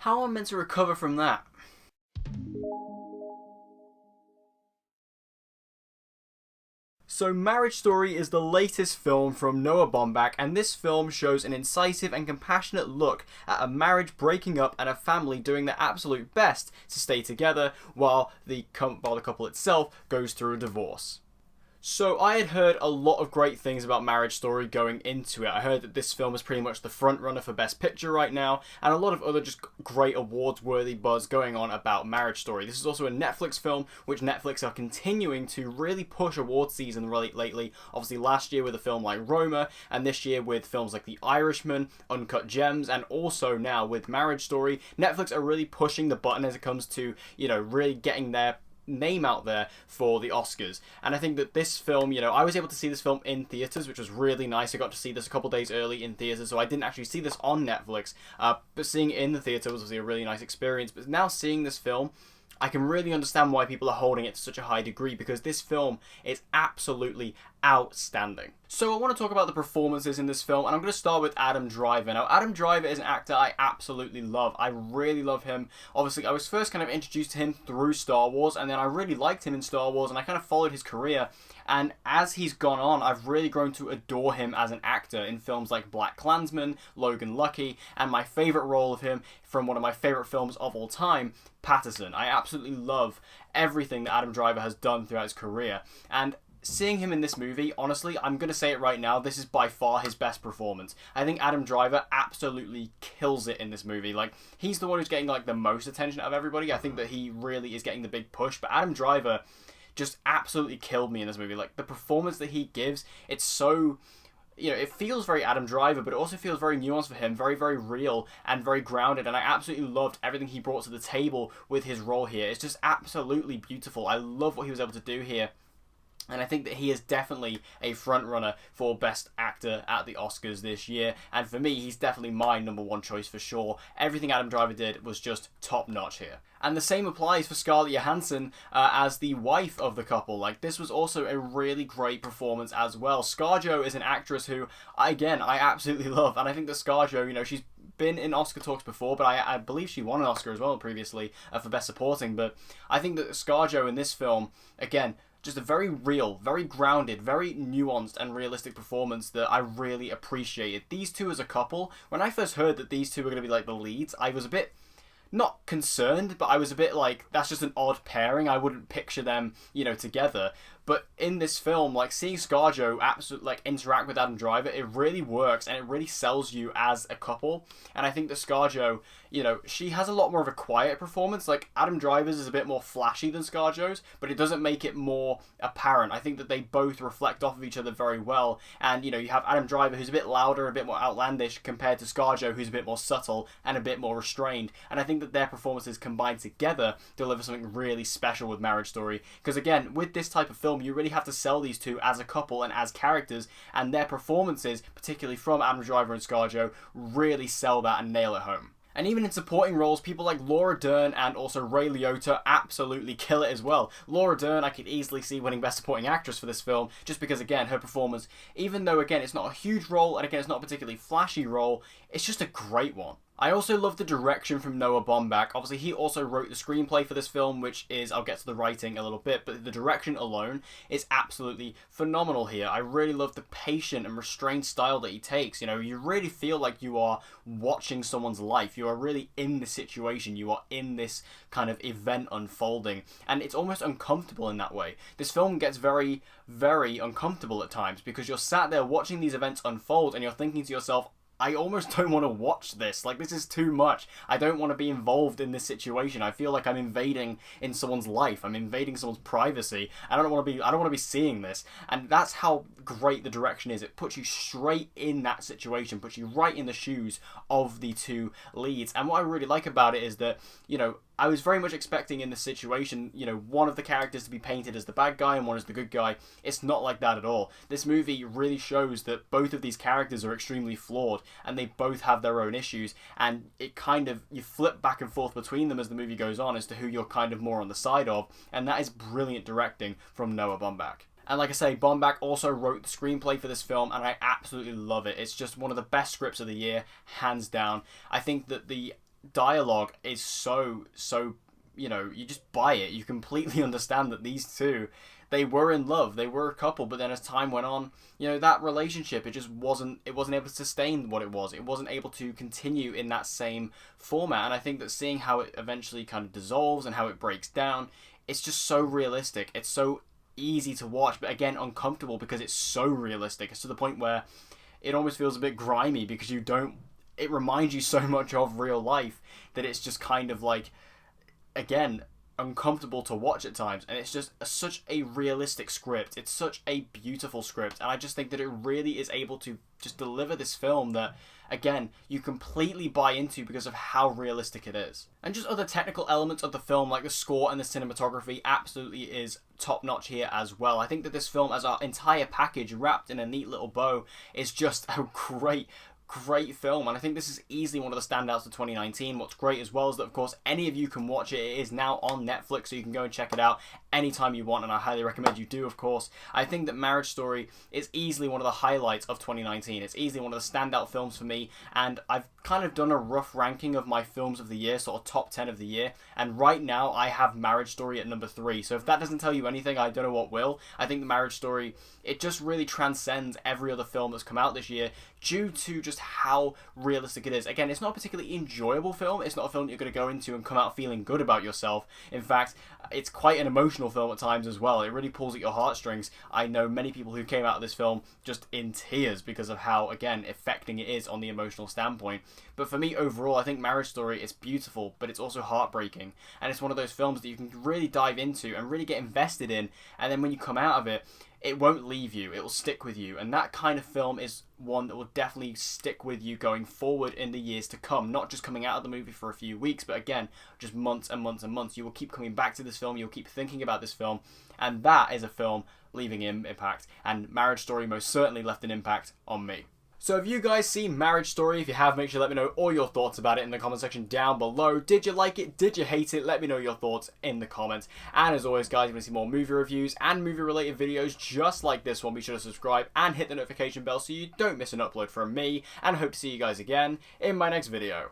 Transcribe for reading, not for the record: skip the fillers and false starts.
How am I meant to recover from that? So Marriage Story is the latest film from Noah Baumbach, and this film shows an incisive and compassionate look at a marriage breaking up and a family doing their absolute best to stay together while the couple itself goes through a divorce. So I had heard a lot of great things about Marriage Story going into it. I heard that this film is pretty much the front runner for Best Picture right now, and a lot of other just great awards-worthy buzz going on about Marriage Story. This is also a Netflix film, which Netflix are continuing to really push award season lately. Obviously last year with a film like Roma, and this year with films like The Irishman, Uncut Gems, and also now with Marriage Story. Netflix are really pushing the button as it comes to, really getting their name out there for the Oscars. And I think that this film, I was able to see this film in theaters, which was really nice. I got to see this a couple days early in theaters, so I didn't actually see this on Netflix, but seeing it in the theater was obviously a really nice experience. But now seeing this film, I can really understand why people are holding it to such a high degree, because this film is absolutely outstanding. So I want to talk about the performances in this film, and I'm going to start with Adam Driver. Now, Adam Driver is an actor I absolutely love. I really love him. Obviously, I was first kind of introduced to him through Star Wars, and then I really liked him in Star Wars, and I kind of followed his career. And as he's gone on, I've really grown to adore him as an actor in films like BlacKkKlansman, Logan Lucky, and my favourite role of him from one of my favourite films of all time, Patterson. I absolutely love everything that Adam Driver has done throughout his career. And seeing him in this movie, honestly, I'm going to say it right now, this is by far his best performance. I think Adam Driver absolutely kills it in this movie. Like, he's the one who's getting, the most attention out of everybody. I think that he really is getting the big push, but Adam Driver just absolutely killed me in this movie. Like, the performance that he gives, it's so... it feels very Adam Driver, but it also feels very nuanced for him, very, very real and very grounded, and I absolutely loved everything he brought to the table with his role here. It's just absolutely beautiful. I love what he was able to do here. And I think that he is definitely a front-runner for Best Actor at the Oscars this year. And for me, he's definitely my number one choice for sure. Everything Adam Driver did was just top-notch here. And the same applies for Scarlett Johansson as the wife of the couple. This was also a really great performance as well. ScarJo is an actress who, I absolutely love. And I think that ScarJo, she's been in Oscar talks before, but I believe she won an Oscar as well previously for Best Supporting. But I think that ScarJo in this film, again, just a very real, very grounded, very nuanced and realistic performance that I really appreciated. These two as a couple, when I first heard that these two were going to be the leads, I was a bit, not concerned, but I was a bit that's just an odd pairing. I wouldn't picture them, together. But in this film, seeing ScarJo absolutely interact with Adam Driver, it really works and it really sells you as a couple. And I think that ScarJo, she has a lot more of a quiet performance. Adam Driver's is a bit more flashy than ScarJo's, but it doesn't make it more apparent. I think that they both reflect off of each other very well. And, you have Adam Driver who's a bit louder, a bit more outlandish, compared to ScarJo who's a bit more subtle and a bit more restrained. And I think that their performances combined together deliver something really special with Marriage Story. Because again, with this type of film, you really have to sell these two as a couple and as characters, and their performances, particularly from Adam Driver and ScarJo, really sell that and nail it home. And even in supporting roles, people like Laura Dern and also Ray Liotta absolutely kill it as well. Laura Dern, I could easily see winning Best Supporting Actress for this film, just because, again, her performance, even though, again, it's not a huge role, and again, it's not a particularly flashy role, it's just a great one. I also love the direction from Noah Baumbach. Obviously, he also wrote the screenplay for this film, which is, I'll get to the writing a little bit, but the direction alone is absolutely phenomenal here. I really love the patient and restrained style that he takes. You really feel like you are watching someone's life. You are really in the situation. You are in this kind of event unfolding, and it's almost uncomfortable in that way. This film gets very, very uncomfortable at times because you're sat there watching these events unfold and you're thinking to yourself, I almost don't want to watch this. This is too much. I don't want to be involved in this situation. I feel like I'm invading in someone's life. I'm invading someone's privacy. I don't want to be seeing this. And that's how great the direction is. It puts you straight in that situation, puts you right in the shoes of the two leads. And what I really like about it is that, I was very much expecting in this situation, one of the characters to be painted as the bad guy and one as the good guy. It's not like that at all. This movie really shows that both of these characters are extremely flawed and they both have their own issues, and it kind of, you flip back and forth between them as the movie goes on as to who you're kind of more on the side of, and that is brilliant directing from Noah Baumbach. And like I say, Baumbach also wrote the screenplay for this film, and I absolutely love it. It's just one of the best scripts of the year, hands down. I think that the dialogue is so, you know, you just buy it. You completely understand that these two, they were in love, they were a couple, but then as time went on, you know, that relationship, it wasn't able to sustain what it was. It wasn't able to continue in that same format. And I think that seeing how it eventually kind of dissolves and how it breaks down, it's just so realistic. It's so easy to watch, but again, uncomfortable because it's so realistic. It's to the point where it almost feels a bit grimy because it reminds you so much of real life that it's just kind of like, again, uncomfortable to watch at times. And it's just such a realistic script. It's such a beautiful script, and I just think that it really is able to just deliver this film that, again, you completely buy into because of how realistic it is. And just other technical elements of the film, like the score and the cinematography, absolutely is top notch here as well. I think that this film, as our entire package wrapped in a neat little bow, is just a great film, and I think this is easily one of the standouts of 2019. What's great as well is that, of course, any of you can watch it. It is now on Netflix, so you can go and check it out anytime you want, and I highly recommend you do, of course. I think that Marriage Story is easily one of the highlights of 2019. It's easily one of the standout films for me, and I've kind of done a rough ranking of my films of the year, sort of top 10 of the year, and right now I have Marriage Story at number 3. So if that doesn't tell you anything, I don't know what will. I think the Marriage Story, it just really transcends every other film that's come out this year due to just how realistic it is. Again, it's not a particularly enjoyable film. It's not a film that you're going to go into and come out feeling good about yourself. In fact, it's quite an emotional film at times as well. It really pulls at your heartstrings. I know many people who came out of this film just in tears because of how, again, affecting it is on the emotional standpoint. But for me, overall, I think Marriage Story is beautiful, but it's also heartbreaking. And it's one of those films that you can really dive into and really get invested in. And then when you come out of it, it won't leave you. It will stick with you. And that kind of film is one that will definitely stick with you going forward in the years to come. Not just coming out of the movie for a few weeks, but again, just months and months and months. You will keep coming back to this film. You'll keep thinking about this film. And that is a film leaving an impact. And Marriage Story most certainly left an impact on me. So have you guys seen Marriage Story? If you have, make sure to let me know all your thoughts about it in the comment section down below. Did you like it? Did you hate it? Let me know your thoughts in the comments. And as always, guys, if you want to see more movie reviews and movie-related videos just like this one, be sure to subscribe and hit the notification bell so you don't miss an upload from me. And I hope to see you guys again in my next video.